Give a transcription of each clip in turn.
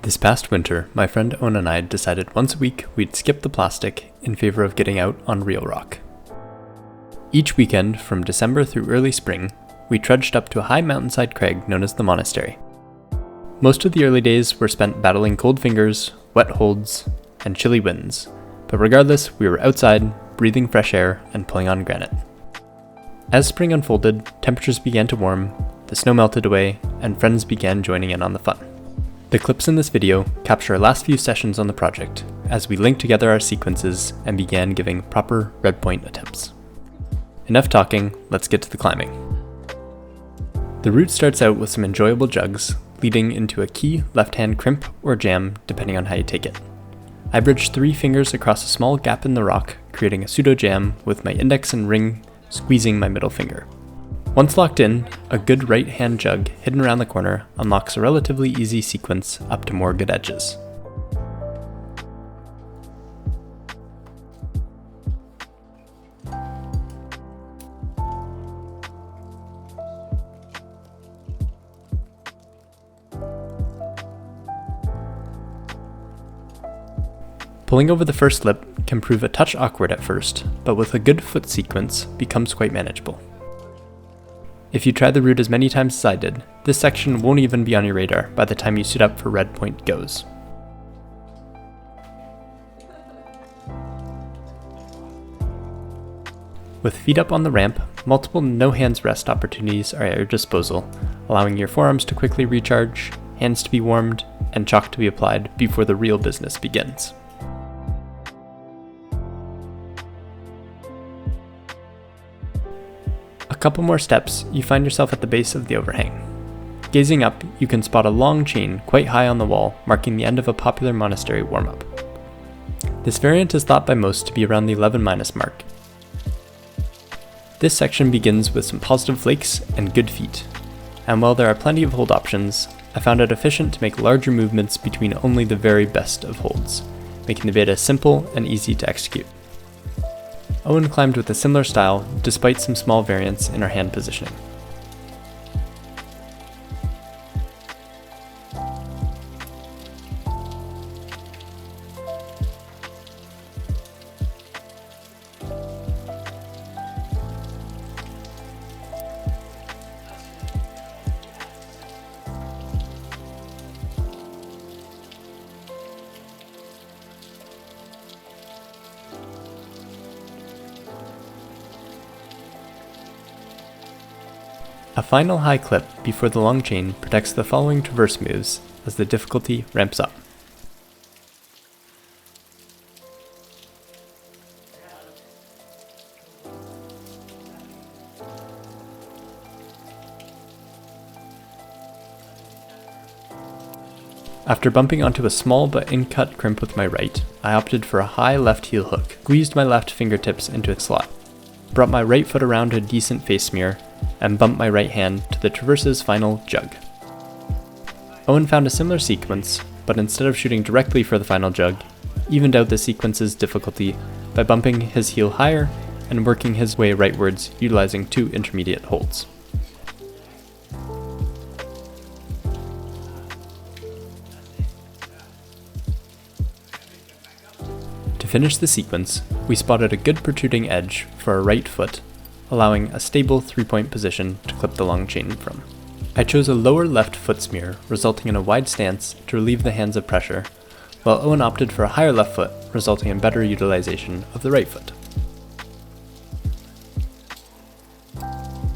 This past winter, my friend Owen and I decided once a week we'd skip the plastic in favor of getting out on real rock. Each weekend, from December through early spring, we trudged up to a high mountainside crag known as the Monastery. Most of the early days were spent battling cold fingers, wet holds, and chilly winds, but regardless, we were outside, breathing fresh air, and pulling on granite. As spring unfolded, temperatures began to warm, the snow melted away, and friends began joining in on the fun. The clips in this video capture our last few sessions on the project, as we linked together our sequences and began giving proper red point attempts. Enough talking, let's get to the climbing. The route starts out with some enjoyable jugs, leading into a key left-hand crimp or jam depending on how you take it. I bridged 3 fingers across a small gap in the rock, creating a pseudo jam with my index and ring squeezing my middle finger. Once locked in, a good right-hand jug hidden around the corner unlocks a relatively easy sequence up to more good edges. Pulling over the first lip can prove a touch awkward at first, but with a good foot sequence becomes quite manageable. If you try the route as many times as I did, this section won't even be on your radar by the time you suit up for red point goes. With feet up on the ramp, multiple no hands rest opportunities are at your disposal, allowing your forearms to quickly recharge, hands to be warmed, and chalk to be applied before the real business begins. A couple more steps, you find yourself at the base of the overhang. Gazing up, you can spot a long chain quite high on the wall, marking the end of a popular monastery warm-up. This variant is thought by most to be around the 11- mark. This section begins with some positive flakes and good feet, and while there are plenty of hold options, I found it efficient to make larger movements between only the very best of holds, making the beta simple and easy to execute. Owen climbed with a similar style, despite some small variance in our hand positioning. A final high clip before the long chain protects the following traverse moves as the difficulty ramps up. After bumping onto a small but in-cut crimp with my right, I opted for a high left heel hook, squeezed my left fingertips into a slot, brought my right foot around a decent face smear, and bumped my right hand to the traverse's final jug. Owen found a similar sequence, but instead of shooting directly for the final jug, evened out the sequence's difficulty by bumping his heel higher and working his way rightwards utilizing 2 intermediate holds. To finish the sequence, we spotted a good protruding edge for our right foot, allowing a stable 3-point position to clip the long chain from. I chose a lower left foot smear, resulting in a wide stance to relieve the hands of pressure, while Owen opted for a higher left foot, resulting in better utilization of the right foot.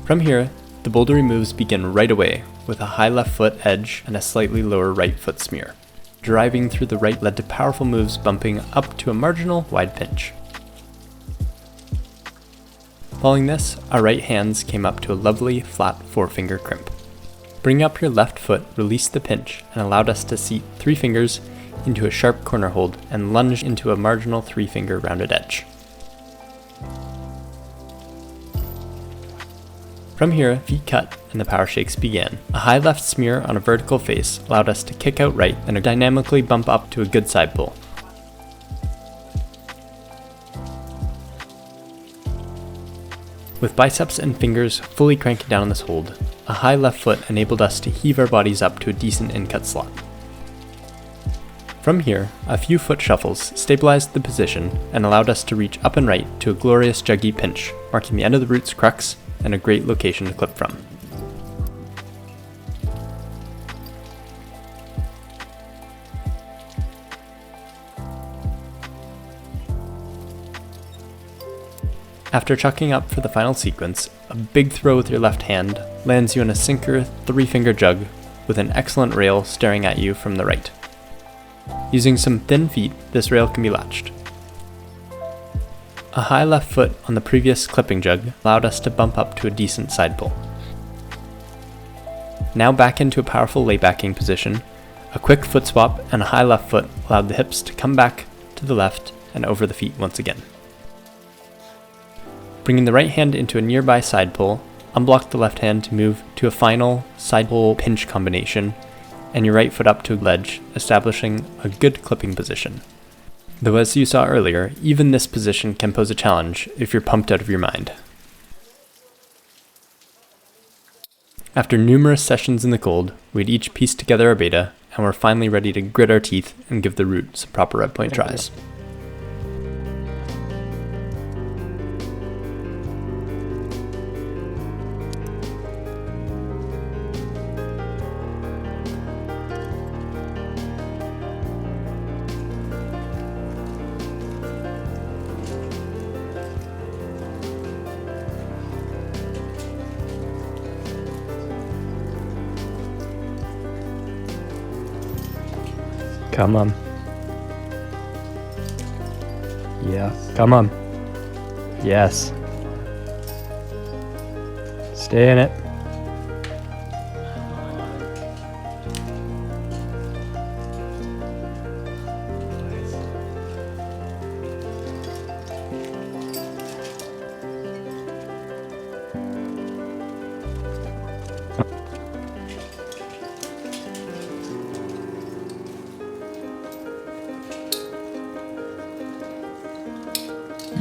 From here, the bouldery moves begin right away, with a high left foot edge and a slightly lower right foot smear. Driving through the right led to powerful moves bumping up to a marginal wide pinch. Following this, our right hands came up to a lovely flat 4-finger crimp. Bringing up your left foot released the pinch and allowed us to seat 3 fingers into a sharp corner hold and lunge into a marginal 3-finger rounded edge. From here, feet cut and the power shakes began. A high left smear on a vertical face allowed us to kick out right and dynamically bump up to a good side pull. With biceps and fingers fully cranking down on this hold, a high left foot enabled us to heave our bodies up to a decent in-cut slot. From here, a few foot shuffles stabilized the position and allowed us to reach up and right to a glorious juggy pinch, marking the end of the route's crux and a great location to clip from. After chucking up for the final sequence, a big throw with your left hand lands you in a sinker 3-finger jug with an excellent rail staring at you from the right. Using some thin feet, this rail can be latched. A high left foot on the previous clipping jug allowed us to bump up to a decent side pull. Now back into a powerful laybacking position, a quick foot swap and a high left foot allowed the hips to come back to the left and over the feet once again. Bringing the right hand into a nearby side pull, unblock the left hand to move to a final side pull pinch combination, and your right foot up to a ledge, establishing a good clipping position. Though as you saw earlier, even this position can pose a challenge if you're pumped out of your mind. After numerous sessions in the cold, we'd each pieced together our beta, and were finally ready to grit our teeth and give the route some proper red point tries. Come on. Yeah, come on. Yes. Stay in it.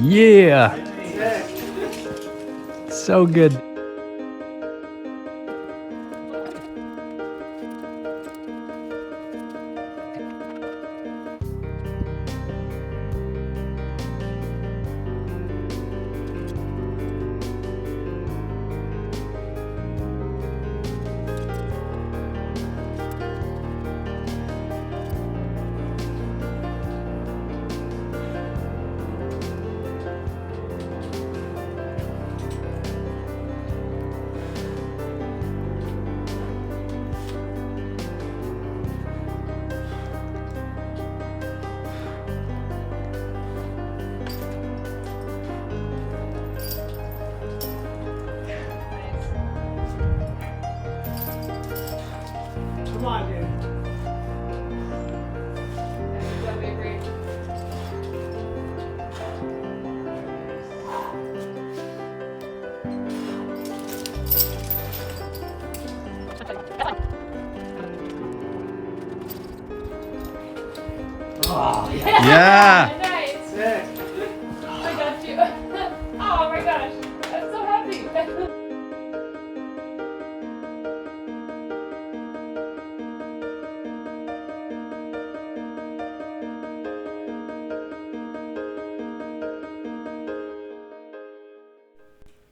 Yeah! So good. Come on, dude. That'd be great. Oh, Yeah. Nice. sick. I got you. Oh my gosh. I'm so happy.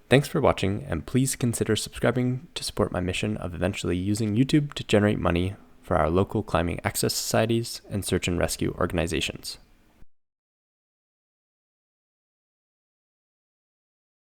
Thanks for watching, and please consider subscribing to support my mission of eventually using YouTube to generate money for our local climbing access societies and search and rescue organizations.